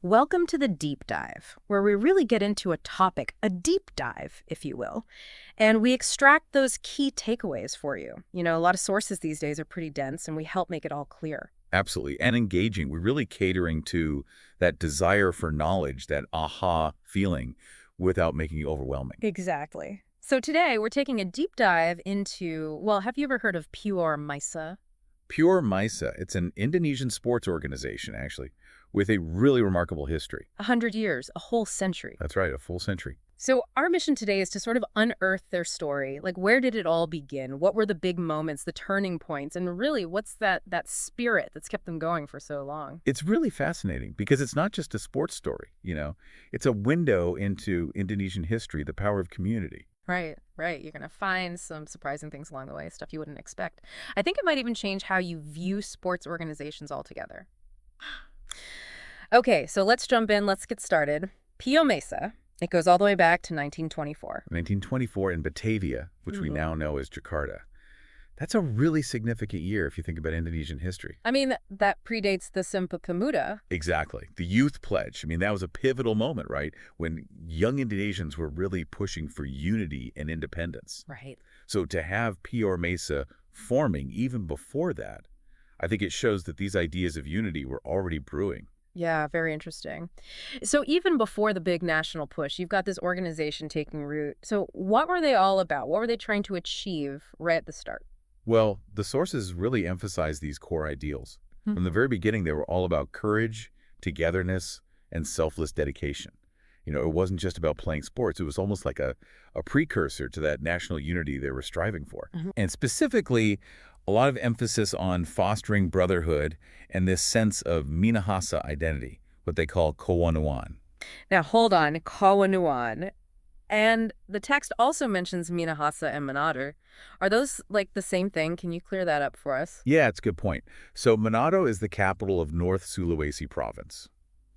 Welcome to the deep dive, where we really get into a topic, a deep dive, if you will, and we extract those key takeaways for you. A lot of sources these days are pretty dense, and we help make it all clear. Absolutely. And engaging. We're really catering to that desire for knowledge, that aha feeling, without making it overwhelming. Exactly. So today, we're taking a deep dive into, well, have you ever heard of POR Maesa? POR Maesa, it's an Indonesian sports organization, actually, with a really remarkable history. 100 years, a whole century. That's right, a full century. So our mission today is to sort of unearth their story. Like, where did it all begin? What were the big moments, the turning points? And really, what's that spirit that's kept them going for so long? It's really fascinating because it's not just a sports story, It's a window into Indonesian history, the power of community. Right, right. You're going to find some surprising things along the way, stuff you wouldn't expect. I think it might even change how you view sports organizations altogether. Okay, so let's jump in. Let's get started. PO Maesa, it goes all the way back to 1924. 1924 in Batavia, which we now know as Jakarta. That's a really significant year if you think about Indonesian history. I mean, that predates the Sumpah Pemuda. Exactly. The Youth Pledge. I mean, that was a pivotal moment, right? When young Indonesians were really pushing for unity and independence. Right. So to have POR Maesa forming even before that, I think it shows that these ideas of unity were already brewing. Yeah, very interesting. So even before the big national push, you've got this organization taking root. So what were they all about? What were they trying to achieve right at the start? Well, the sources really emphasize these core ideals. From the very beginning, they were all about courage, togetherness, and selfless dedication. It wasn't just about playing sports. It was almost like a precursor to that national unity they were striving for. And specifically, a lot of emphasis on fostering brotherhood and this sense of Minahasa identity, what they call Kawanuan. Now, hold on, Kawanua. And the text also mentions Minahasa and Manado. Are those like the same thing? Can you clear that up for us? Yeah, it's a good point. So Manado is the capital of North Sulawesi province.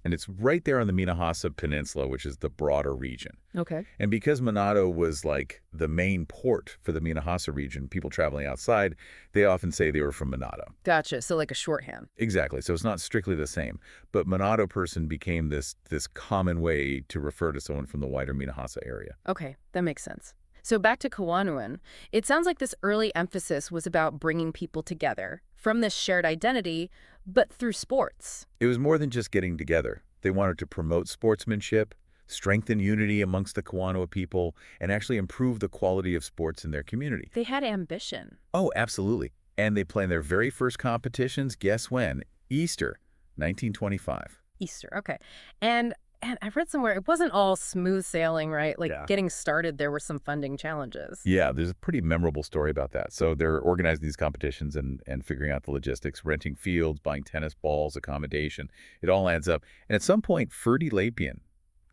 And it's right there on the Minahasa Peninsula, which is the broader region. Okay. And because Manado was like the main port for the Minahasa region, people traveling outside, they often say they were from Manado. Gotcha. So like a shorthand. Exactly. So it's not strictly the same. But Manado person became this common way to refer to someone from the wider Minahasa area. Okay, that makes sense. So back to Kawanuan, it sounds like this early emphasis was about bringing people together from this shared identity, but through sports. It was more than just getting together. They wanted to promote sportsmanship, strengthen unity amongst the Kawanua people, and actually improve the quality of sports in their community. They had ambition. Oh, absolutely. And they planned their very first competitions, guess when? Easter, 1925. Easter, okay. And I read somewhere it wasn't all smooth sailing, right? Like getting started, there were some funding challenges. Yeah, there's a pretty memorable story about that. So they're organizing these competitions and figuring out the logistics, renting fields, buying tennis balls, accommodation. It all adds up. And at some point, Ferdi Lapian,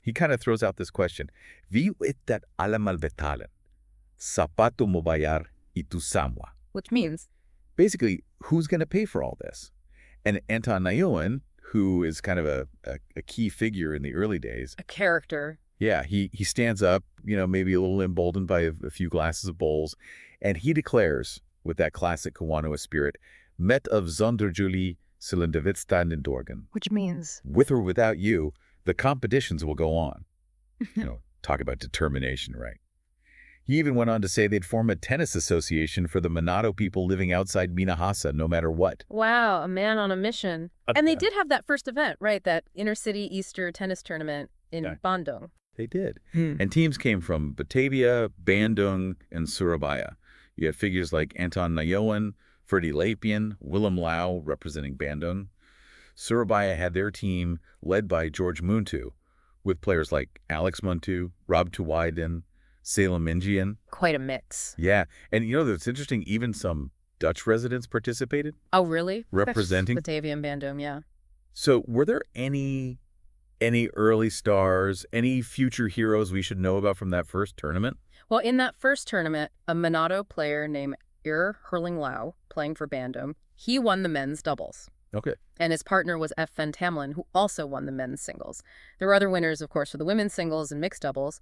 he kind of throws out this question. Vi itat alamal betalan, sapato mo bayar itu samwa. Which means? Basically, who's going to pay for all this? And Anton Nayoan, who is kind of a key figure in the early days. A character. Yeah, he stands up, maybe a little emboldened by a few glasses of bowls, and he declares, with that classic Kawanua spirit, Met of zonder Julie Cylindavitstand in Dorgan. Which means? With or without you, the competitions will go on. Talk about determination, right? He even went on to say they'd form a tennis association for the Manado people living outside Minahasa, no matter what. Wow, a man on a mission. And they did have that first event, right? That inner-city Easter tennis tournament in Bandung. They did. And teams came from Batavia, Bandung, and Surabaya. You had figures like Anton Nayoan, Ferdi Lapian, Willem Lau representing Bandung. Surabaya had their team led by George Muntu, with players like Alex Muntu, Rob Tuwaiden, Salem Indian. Quite a mix. Yeah. And it's interesting, even some Dutch residents participated. Oh, really? Representing. Batavia and Bandung, yeah. So were there any early stars, any future heroes we should know about from that first tournament? Well, in that first tournament, a Manado player named Hurling Lau, playing for Bandung, he won the men's doubles. Okay. And his partner was F. Van Tamlin, who also won the men's singles. There were other winners, of course, for the women's singles and mixed doubles.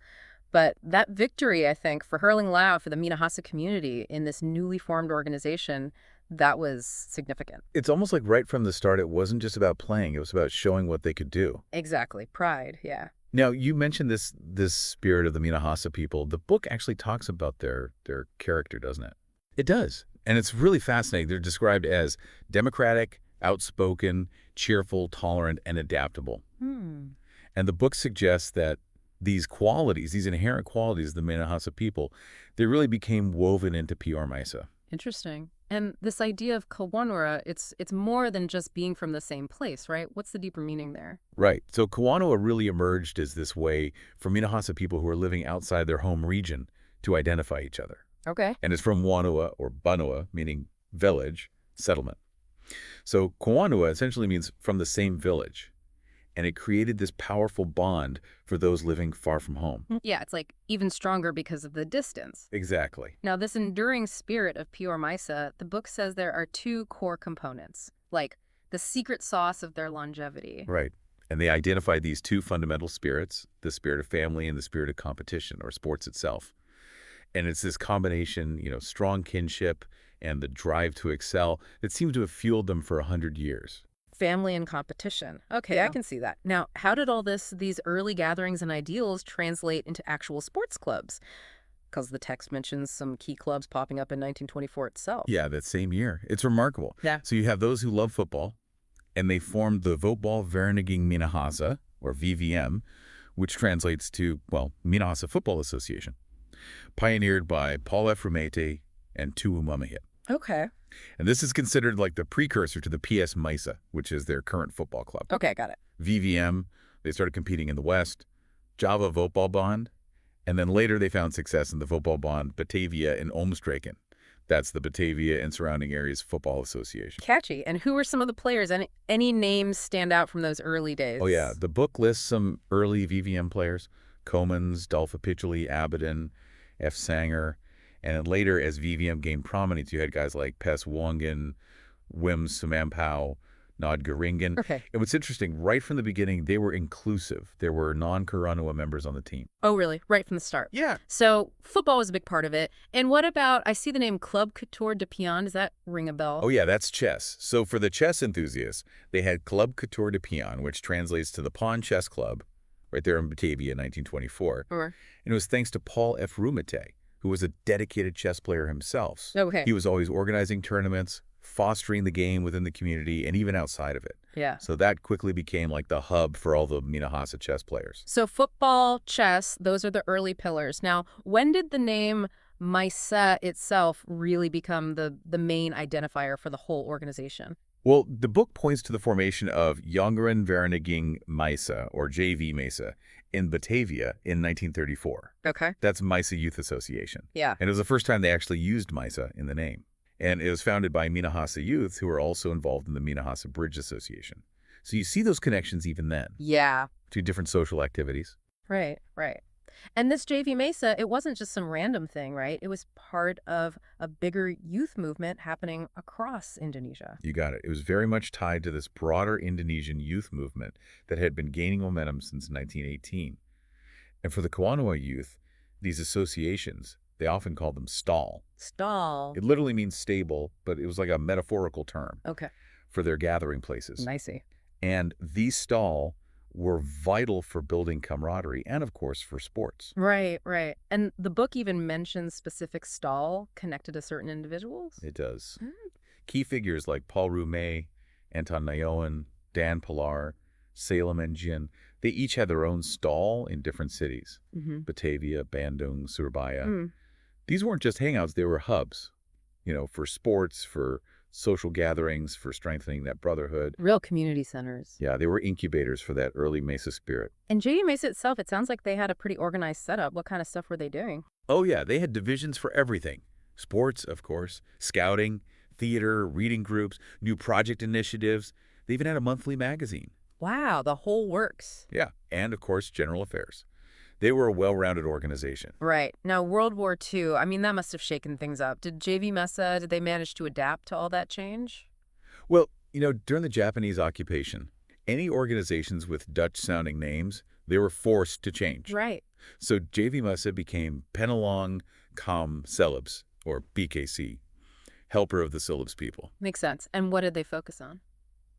But that victory, I think, for Hurling Lau, for the Minahasa community in this newly formed organization, that was significant. It's almost like right from the start, it wasn't just about playing. It was about showing what they could do. Exactly. Pride, yeah. Now, you mentioned this spirit of the Minahasa people. The book actually talks about their character, doesn't it? It does. And it's really fascinating. They're described as democratic, outspoken, cheerful, tolerant, and adaptable. And the book suggests that these qualities, these inherent qualities of the Minahasa people, they really became woven into POR Maesa. Interesting. And this idea of Kawanua, it's more than just being from the same place, right? What's the deeper meaning there? Right. So Kawanua really emerged as this way for Minahasa people who are living outside their home region to identify each other. Okay. And it's from Wanua or Banua, meaning village, settlement. So Kawanua essentially means from the same village. And it created this powerful bond for those living far from home. Yeah, it's like even stronger because of the distance. Exactly. Now, this enduring spirit of POR Maesa, the book says there are two core components, like the secret sauce of their longevity. Right. And they identified these two fundamental spirits, the spirit of family and the spirit of competition, or sports itself. And it's this combination, strong kinship and the drive to excel that seems to have fueled them for 100 years. Family and competition. Okay, I can see that. Now, how did all these early gatherings and ideals translate into actual sports clubs? Because the text mentions some key clubs popping up in 1924 itself. Yeah, that same year. It's remarkable. Yeah. So you have those who love football, and they formed the Voetbal Vereniging Minahasa, or VVM, which translates to, Minahasa Football Association, pioneered by Paul F. Rumete and Tuwu Mamahit. Okay. And this is considered like the precursor to the PS Maesa, which is their current football club. Okay, got it. VVM, they started competing in the West, Java Voetbalbond, and then later they found success in the Voetbalbond Batavia in Omstreken. That's the Batavia and surrounding areas football association. Catchy. And who were some of the players? Any names stand out from those early days? Oh, yeah. The book lists some early VVM players: Comans, Dolpha Pichuli, Abadan, F. Sanger. And then later, as VVM gained prominence, you had guys like Pes Wongan, Wim Sumampao, Nod Garingan. Okay. And what's interesting, right from the beginning, they were inclusive. There were non-Karanua members on the team. Oh, really? Right from the start? Yeah. So football was a big part of it. And what about, I see the name Club Couture de Pion. Does that ring a bell? Oh, yeah, that's chess. So for the chess enthusiasts, they had Club Couture de Pion, which translates to the Pawn Chess Club, right there in Batavia in 1924. Sure. And it was thanks to Paul F. Rumete, who was a dedicated chess player himself. Okay. He was always organizing tournaments, fostering the game within the community, and even outside of it. Yeah. So that quickly became like the hub for all the Minahasa chess players. So football, chess, those are the early pillars. Now, when did the name Maesa itself really become the main identifier for the whole organization? Well, the book points to the formation of Jongeren Vereniging Maesa, or JV Maesa, in Batavia in 1934. Okay. That's Maesa Youth Association. Yeah. And it was the first time they actually used Maesa in the name. And it was founded by Minahasa youth who are also involved in the Minahasa Bridge Association. So you see those connections even then. Yeah. To different social activities. Right, right. And this JV Maesa, it wasn't just some random thing, right? It was part of a bigger youth movement happening across Indonesia. You got it. It was very much tied to this broader Indonesian youth movement that had been gaining momentum since 1918. And for the Kawanua youth, these associations, they often called them stall. Stall. It literally means stable, but it was like a metaphorical term Okay. for their gathering places. Nicey. And these stall were vital for building camaraderie and, of course, for sports. Right, right. And the book even mentions specific stall connected to certain individuals? It does. Key figures like Paul Rumé, Anton Nayoan, Dan Pilar, Salem and Jin, they each had their own stall in different cities. Batavia, Bandung, Surabaya. These weren't just hangouts, they were hubs, for sports, for social gatherings, for strengthening that brotherhood. Real community centers. Yeah, they were incubators for that early Mesa spirit. And JV Maesa itself, it sounds like they had a pretty organized setup. What kind of stuff were they doing? Oh, yeah, they had divisions for everything. Sports, of course, scouting, theater, reading groups, new project initiatives. They even had a monthly magazine. Wow, the whole works. Yeah, and, of course, general affairs. They were a well-rounded organization. Right. Now, World War II, I mean, that must have shaken things up. Did JV Maesa, did they manage to adapt to all that change? Well, during the Japanese occupation, any organizations with Dutch-sounding names, they were forced to change. Right. So JV Maesa became Penelong Kam Celebs, or BKC, helper of the Silibs people. Makes sense. And what did they focus on?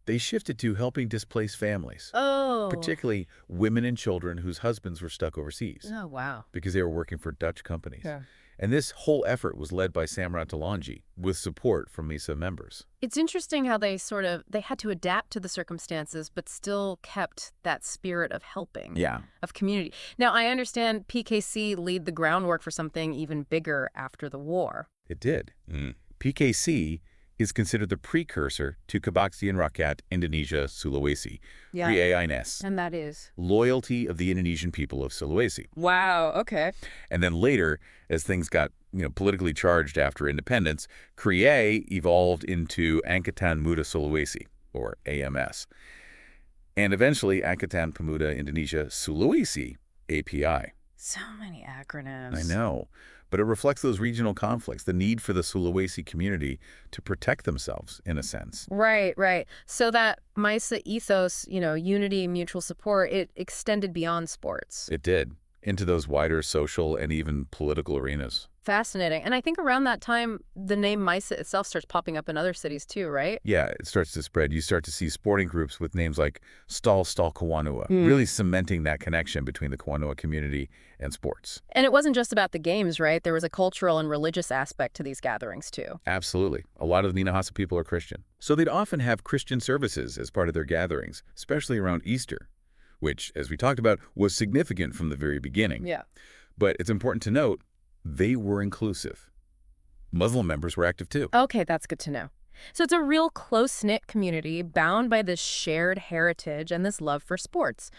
They shifted to helping displaced families, Oh. particularly women and children whose husbands were stuck overseas Oh, wow. because they were working for Dutch companies. Yeah. And this whole effort was led by Samratulangi with support from Maesa members. It's interesting how they had to adapt to the circumstances, but still kept that spirit of helping, of community. Now, I understand PKC laid the groundwork for something even bigger after the war. It did. PKC is considered the precursor to Kebaktian Rakyat Indonesia Sulawesi, PAINS. And that is? Loyalty of the Indonesian people of Sulawesi. Wow, okay. And then later, as things got politically charged after independence, KRIE evolved into Angkatan Muda Sulawesi, or AMS. And eventually, Angkatan Pemuda Indonesia Sulawesi, API. So many acronyms. I know. But it reflects those regional conflicts, the need for the Sulawesi community to protect themselves, in a sense. Right, right. So that Maesa ethos, unity, mutual support, it extended beyond sports. It did, into those wider social and even political arenas. Fascinating. And I think around that time, the name Maesa itself starts popping up in other cities too, right? Yeah, it starts to spread. You start to see sporting groups with names like Stal Kawanua, really cementing that connection between the Kawanua community and sports. And it wasn't just about the games, right? There was a cultural and religious aspect to these gatherings too. Absolutely. A lot of the Minahasa people are Christian. So they'd often have Christian services as part of their gatherings, especially around Easter, which, as we talked about, was significant from the very beginning. Yeah. But it's important to note, they were inclusive. Muslim members were active too. Okay, that's good to know. So it's a real close-knit community bound by this shared heritage and this love for sports.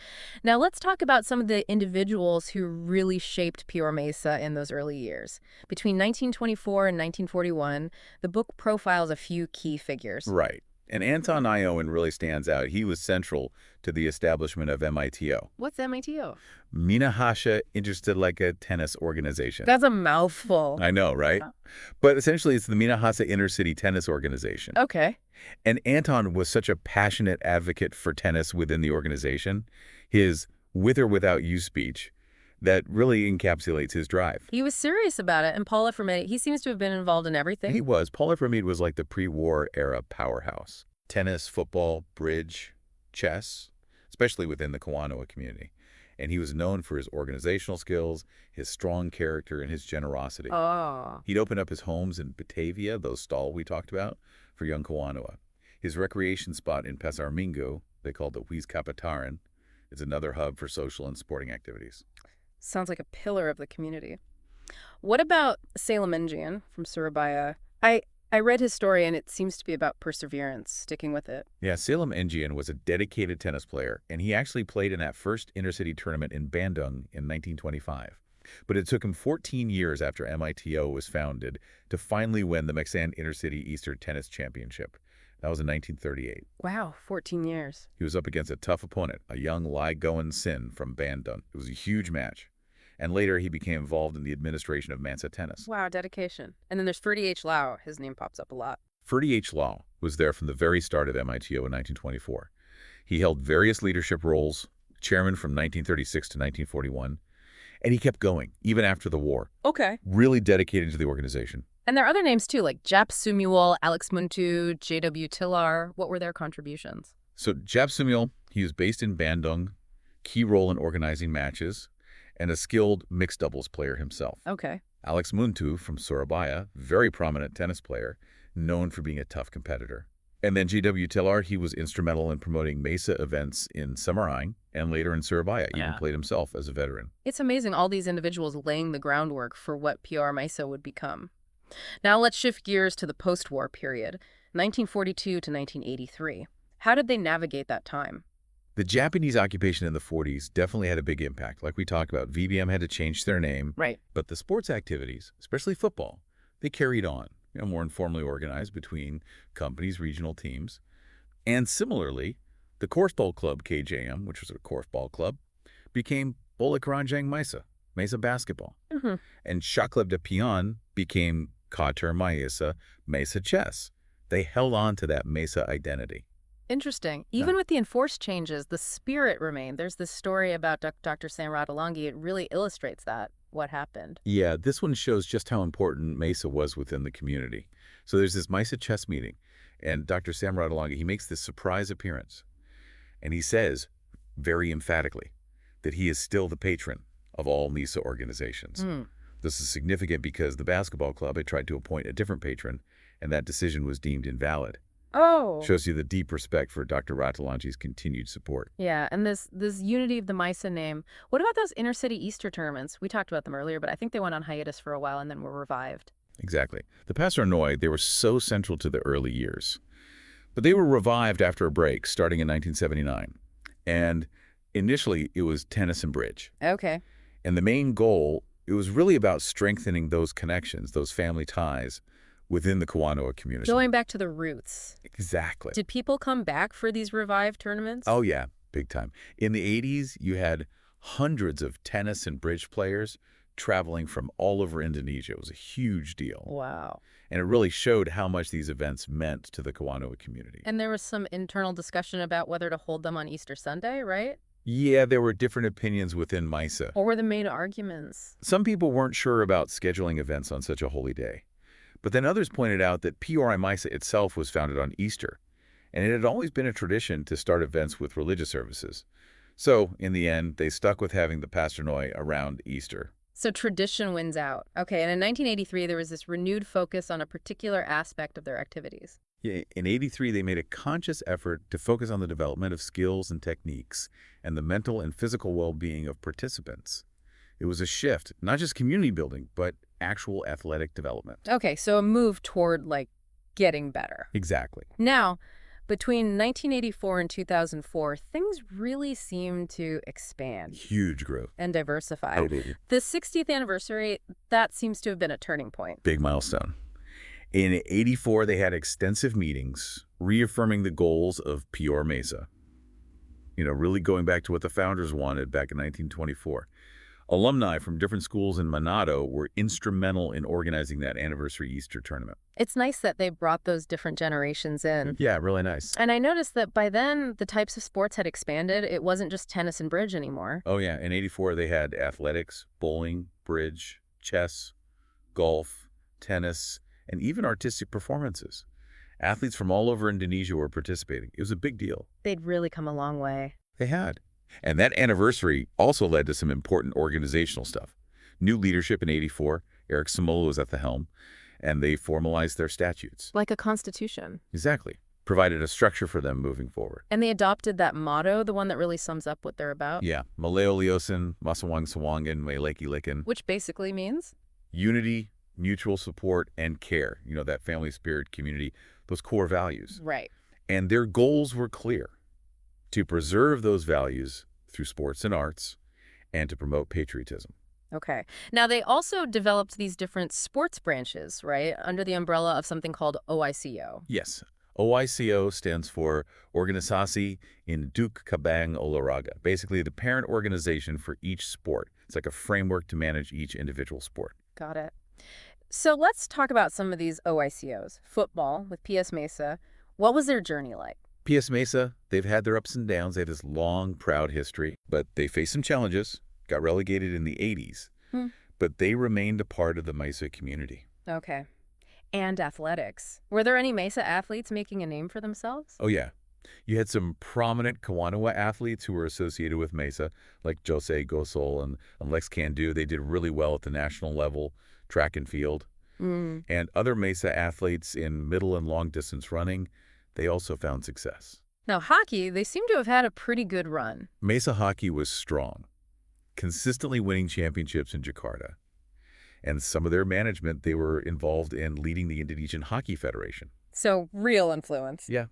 Now let's talk about some of the individuals who really shaped POR Maesa in those early years. Between 1924 and 1941, the book profiles a few key figures. Right. And Anton Ioan really stands out. He was central to the establishment of MITO. What's MITO? Minahasa Interstedleka Tennis Organization. That's a mouthful. I know, right? But essentially, it's the Minahasa Intercity Tennis Organization. Okay. And Anton was such a passionate advocate for tennis within the organization. His with or without you speech that really encapsulates his drive. He was serious about it, and Paul Efremid, he seems to have been involved in everything. He was. Paul Efremid was like the pre-war era powerhouse. Tennis, football, bridge, chess, especially within the Kawanua community. And he was known for his organizational skills, his strong character, and his generosity. Oh. He'd open up his homes in Batavia, those stall we talked about, for young Kawanua. His recreation spot in Pasar Minggu, they called the Huis Kapitaran, is another hub for social and sporting activities. Sounds like a pillar of the community. What about Salem Engian from Surabaya? I read his story, and it seems to be about perseverance, sticking with it. Yeah, Salem Engian was a dedicated tennis player, and he actually played in that first intercity tournament in Bandung in 1925. But it took him 14 years after MITO was founded to finally win the Maesa-esaan Intercity Easter Tennis Championship. That was in 1938. Wow, 14 years. He was up against a tough opponent, a young Lai Goen Sin from Bandung. It was a huge match. And later, he became involved in the administration of Mansa Tennis. Wow, dedication. And then there's Ferdy H. Lau. His name pops up a lot. Ferdy H. Lau was there from the very start of MITO in 1924. He held various leadership roles, chairman from 1936 to 1941, and he kept going, even after the war. Okay. Really dedicated to the organization. And there are other names, too, like Jap Sumuel, Alex Muntu, J.W. Tillar. What were their contributions? So Jap Sumuel, he was based in Bandung, key role in organizing matches, and a skilled mixed doubles player himself. Okay. Alex Muntu from Surabaya, very prominent tennis player, known for being a tough competitor. And then J.W. Tillar, he was instrumental in promoting Maesa events in Semarang and later in Surabaya, even played himself as a veteran. It's amazing all these individuals laying the groundwork for what POR Maesa would become. Now let's shift gears to the post-war period, 1942 to 1983. How did they navigate that time? The Japanese occupation in the 40s definitely had a big impact. Like we talked about, VBM had to change their name. Right. But the sports activities, especially football, they carried on, more informally organized between companies, regional teams. And similarly, the Korfball Club KJM, which was a korfball club, became Bola Keranjang Maesa, Maesa basketball. And Shaklev de Pion became Kater Maesa, Maesa chess. They held on to that Maesa identity. Interesting. Even with the enforced changes, the spirit remained. There's this story about Dr. Samratulangi. It really illustrates that, what happened. Yeah, this one shows just how important Maesa was within the community. So there's this Maesa chess meeting, and Dr. Sam Radalonga, he makes this surprise appearance, and he says, very emphatically, that he is still the patron of all Maesa organizations. This is significant because the basketball club had tried to appoint a different patron, and that decision was deemed invalid. Oh. Shows you the deep respect for Dr. Ratalangi's continued support. Yeah, and this unity of the Maesa name. What about those inner-city Easter tournaments? We talked about them earlier, but I think they went on hiatus for a while and then were revived. Exactly. The Pastor-Noi, they were so central to the early years. But they were revived after a break, starting in 1979. And initially, it was tennis and bridge. Okay. And the main goal, it was really about strengthening those connections, those family ties within the Kawanua community. Going back to the roots. Exactly. Did people come back for these revived tournaments? Oh, yeah, big time. In the 80s, you had hundreds of tennis and bridge players traveling from all over Indonesia. It was a huge deal. Wow. And it really showed how much these events meant to the Kawanua community. And there was some internal discussion about whether to hold them on Easter Sunday, right? Yeah, there were different opinions within Maesa. What were the main arguments? Some people weren't sure about scheduling events on such a holy day. But then others pointed out that POR Maesa itself was founded on Easter, and it had always been a tradition to start events with religious services. So, in the end, they stuck with having the Pastor-Noi around Easter. So tradition wins out. Okay, and in 1983, there was this renewed focus on a particular aspect of their activities. Yeah, in '83, they made a conscious effort to focus on the development of skills and techniques and the mental and physical well-being of participants. It was a shift, not just community building, but actual athletic development. Okay, so a move toward, like, getting better. Exactly. Now, between 1984 and 2004, things really seemed to expand. Huge growth. And diversify. Outdated. The 60th anniversary, that seems to have been a turning point. Big milestone. In '84, they had extensive meetings reaffirming the goals of POR Maesa. Really going back to what the founders wanted back in 1924. Alumni from different schools in Manado were instrumental in organizing that anniversary Easter tournament. It's nice that they brought those different generations in. Yeah, really nice. And I noticed that by then, the types of sports had expanded. It wasn't just tennis and bridge anymore. Oh, yeah. In '84, they had athletics, bowling, bridge, chess, golf, tennis, and even artistic performances. Athletes from all over Indonesia were participating. It was a big deal. They'd really come a long way. They had. And that anniversary also led to some important organizational stuff. New leadership in '84, Eric Samola was at the helm, and they formalized their statutes. Like a constitution. Exactly. Provided a structure for them moving forward. And they adopted that motto, the one that really sums up what they're about? Yeah. Maleo-leosan, Masawang-sawangan, Mayleki-likan. Which basically means? Unity, mutual support, and care. That family spirit community, those core values. Right. And their goals were clear. To preserve those values through sports and arts, and to promote patriotism. Okay. Now, they also developed these different sports branches, right, under the umbrella of something called OICO. Yes. OICO stands for Organisasi Induk Cabang Olahraga, basically the parent organization for each sport. It's like a framework to manage each individual sport. Got it. So let's talk about some of these OICOs. Football with PS Maesa. What was their journey like? PS Maesa, they've had their ups and downs. They have this long, proud history, but they faced some challenges, got relegated in the '80s, but they remained a part of the Maesa community. Okay. And athletics. Were there any Maesa athletes making a name for themselves? Oh, yeah. You had some prominent Kawanua athletes who were associated with Maesa, like Jose Gosol and Lex Candu. They did really well at the national level, track and field. And other Maesa athletes in middle and long distance running, they also found success. Now, hockey, they seem to have had a pretty good run. Maesa hockey was strong, consistently winning championships in Jakarta. And some of their management, they were involved in leading the Indonesian Hockey Federation. So, real influence. Yeah.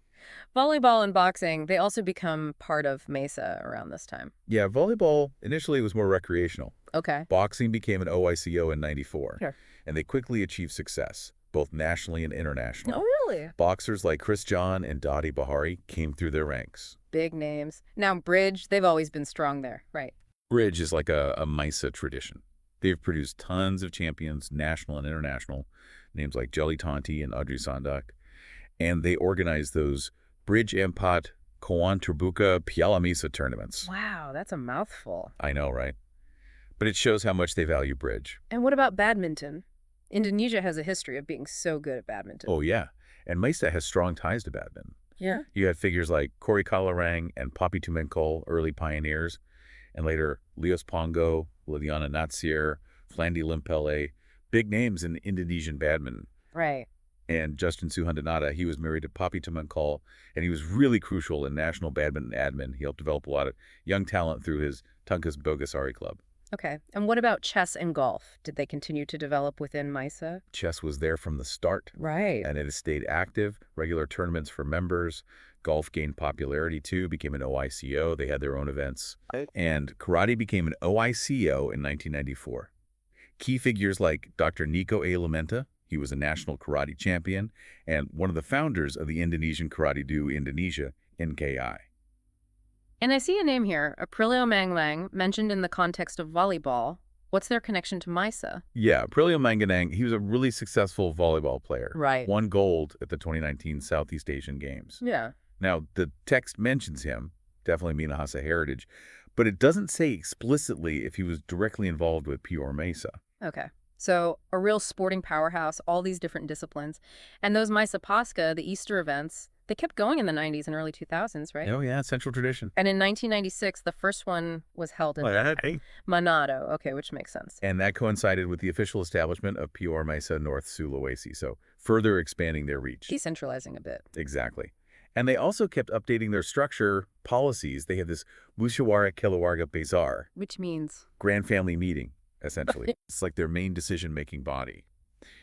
Volleyball and boxing, they also become part of Maesa around this time. Yeah, volleyball initially was more recreational. Okay. Boxing became an OICO in '94. Sure. And they quickly achieved success, both nationally and internationally. Oh, really? Boxers like Chris John and Dottie Bahari came through their ranks. Big names. Now, bridge, they've always been strong there, right? Bridge is like a Maesa tradition. They've produced tons of champions, national and international, names like Jelly Tonti and Audrey Sandak. And they organize those Bridge Empat Kawan Terbuka Piala Maesa tournaments. Wow, that's a mouthful. I know, right? But it shows how much they value bridge. And what about badminton? Indonesia has a history of being so good at badminton. Oh, yeah. And Maesa has strong ties to badminton. Yeah. You had figures like Kerukunanan and Papi Tumenkol, early pioneers, and later Leos Pongo, Liliana Natsir, Flandi Limpele, big names in Indonesian badminton. Right. And Justin Suhandanata, he was married to Papi Tumenkol, and he was really crucial in national badminton admin. He helped develop a lot of young talent through his Tungkas Bogasari club. Okay. And what about chess and golf? Did they continue to develop within Maesa? Chess was there from the start, Right. and it has stayed active. Regular tournaments for members. Golf gained popularity, too, became an OICO. They had their own events. And karate became an OICO in 1994. Key figures like Dr. Nico A. Lamenta, he was a national karate champion, and one of the founders of the Indonesian Karate Do Indonesia, NKI. And I see a name here, Aprilio Manglang, mentioned in the context of volleyball. What's their connection to Maesa? Yeah, Aprilio Manganang, he was a really successful volleyball player. Right. Won gold at the 2019 Southeast Asian Games. Yeah. Now, the text mentions him, definitely Minahasa heritage, but it doesn't say explicitly if he was directly involved with POR Maesa. Okay. So a real sporting powerhouse, all these different disciplines. And those Maesa Pasca, the Easter events, they kept going in the 90s and early 2000s, right? Oh, yeah, central tradition. And in 1996, the first one was held in Manado. Okay, which makes sense. And that coincided with the official establishment of POR Maesa North Sulawesi, so further expanding their reach. Decentralizing a bit. Exactly. And they also kept updating their structure policies. They have this Musyawarah Keluarga Besar, Which means? grand family meeting, essentially. It's like their main decision-making body.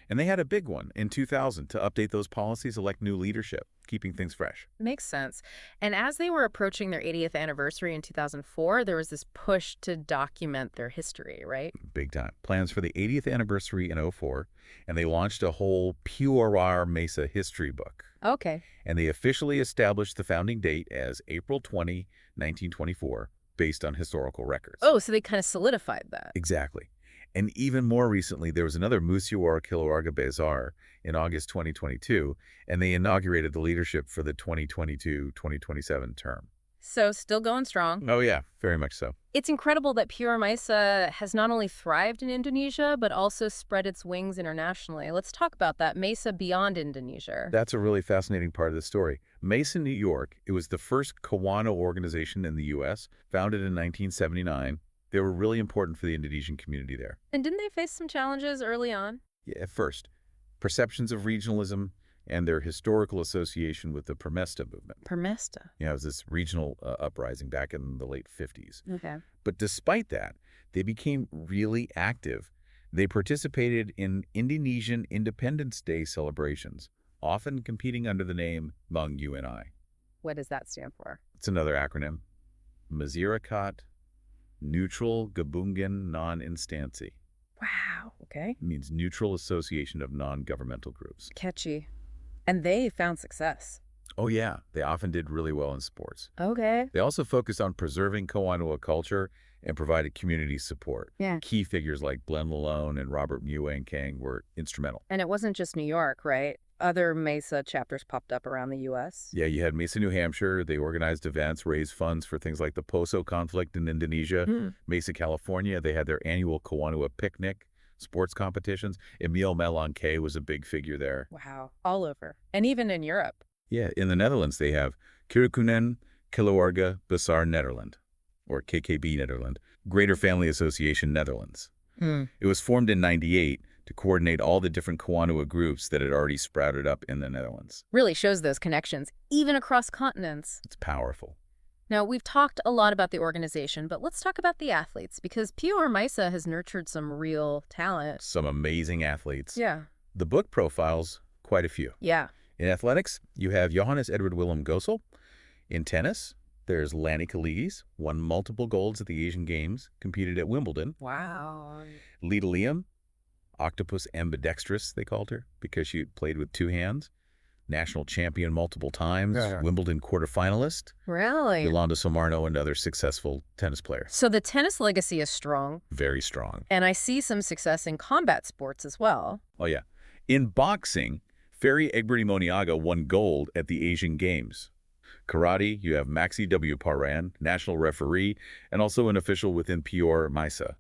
And they had a big one in 2000 to update those policies, elect new leadership, keeping things fresh. Makes sense. And as they were approaching their 80th anniversary in 2004, there was this push to document their history, right? Big time. Plans for the 80th anniversary in 2004, and they launched a whole POR Maesa history book. Okay. And they officially established the founding date as April 20, 1924, based on historical records. Oh, so they kind of solidified that. Exactly. And even more recently, there was another Musyawarah Keluarga Besar in August 2022, and they inaugurated the leadership for the 2022-2027 term. So still going strong. Oh, yeah, very much so. It's incredible that POR Maesa has not only thrived in Indonesia, but also spread its wings internationally. Let's talk about that, Maesa beyond Indonesia. That's a really fascinating part of the story. Maesa, New York, it was the first Kawanua organization in the U.S., founded in 1979. They were really important for the Indonesian community there. And didn't they face some challenges early on? Yeah, at first, perceptions of regionalism and their historical association with the Permesta movement. Permesta. You know, it was this regional uprising back in the late 50s. Okay. But despite that, they became really active. They participated in Indonesian Independence Day celebrations, often competing under the name Mang UNI. What does that stand for? It's another acronym. Masyarakat Neutral Gabungan Non-Instansi. Wow. Okay. It means neutral association of non-governmental groups. Catchy. And they found success. Oh, yeah. They often did really well in sports. Okay. They also focused on preserving Kawanua culture and provided community support. Yeah. Key figures like Glenn Lalone and Robert Muang Kang were instrumental. And it wasn't just New York, right? Other Maesa chapters popped up around the U.S. Yeah, you had Mesa, New Hampshire. They organized events, raised funds for things like the Poso conflict in Indonesia. Mesa, California, they had their annual Kawanua picnic, sports competitions. Emil Melanque was a big figure there. Wow. All over. And even in Europe. Yeah, in the Netherlands, they have Kerukunanan Keluarga Besar Nederland, or KKB Nederland, Greater Family Association Netherlands. It was formed in '98 to coordinate all the different Kawanua groups that had already sprouted up in the Netherlands. Really shows those connections, even across continents. It's powerful. Now, we've talked a lot about the organization, but let's talk about the athletes, because POR Maesa has nurtured some real talent. Some amazing athletes. Yeah. The book profiles quite a few. Yeah. In athletics, you have Johannes Edward Willem Gosel. In tennis, there's Lanny Kaligis, won multiple golds at the Asian Games, competed at Wimbledon. Wow. Lita Liam, octopus ambidextrous, they called her, because she played with two hands. National champion multiple times, Wimbledon quarterfinalist. Really? Yolanda Somarno, another successful tennis player. So the tennis legacy is strong. Very strong. And I see some success in combat sports as well. Oh, yeah. In boxing, Ferry Egbert Moniaga won gold at the Asian Games. Karate, you have Maxi W. Paran, national referee, and also an official within POR Maesa.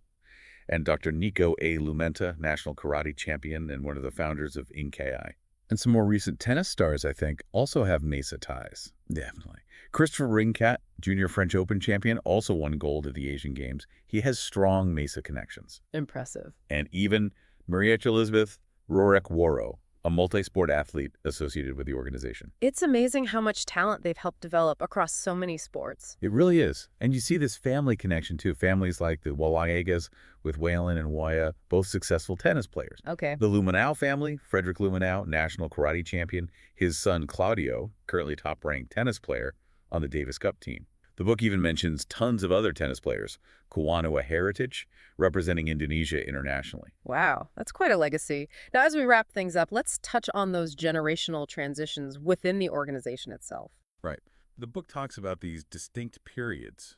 and Dr. Nico A. Lumenta, national karate champion and one of the founders of Inkai. And some more recent tennis stars, I think, also have Mesa ties. Definitely. Christopher Ringkat, junior French Open champion, also won gold at the Asian Games. He has strong Mesa connections. Impressive. And even Mariette Elizabeth Rorek-Waro, a multi-sport athlete associated with the organization. It's amazing how much talent they've helped develop across so many sports. It really is. And you see this family connection, too. Families like the Walaegas with Waylon and Waya, both successful tennis players. Okay. The Lumenau family, Frederick Lumenau, national karate champion. His son, Claudio, currently top-ranked tennis player on the Davis Cup team. The book even mentions tons of other tennis players, Kawanua heritage, representing Indonesia internationally. Wow, that's quite a legacy. Now, as we wrap things up, let's touch on those generational transitions within the organization itself. Right. The book talks about these distinct periods,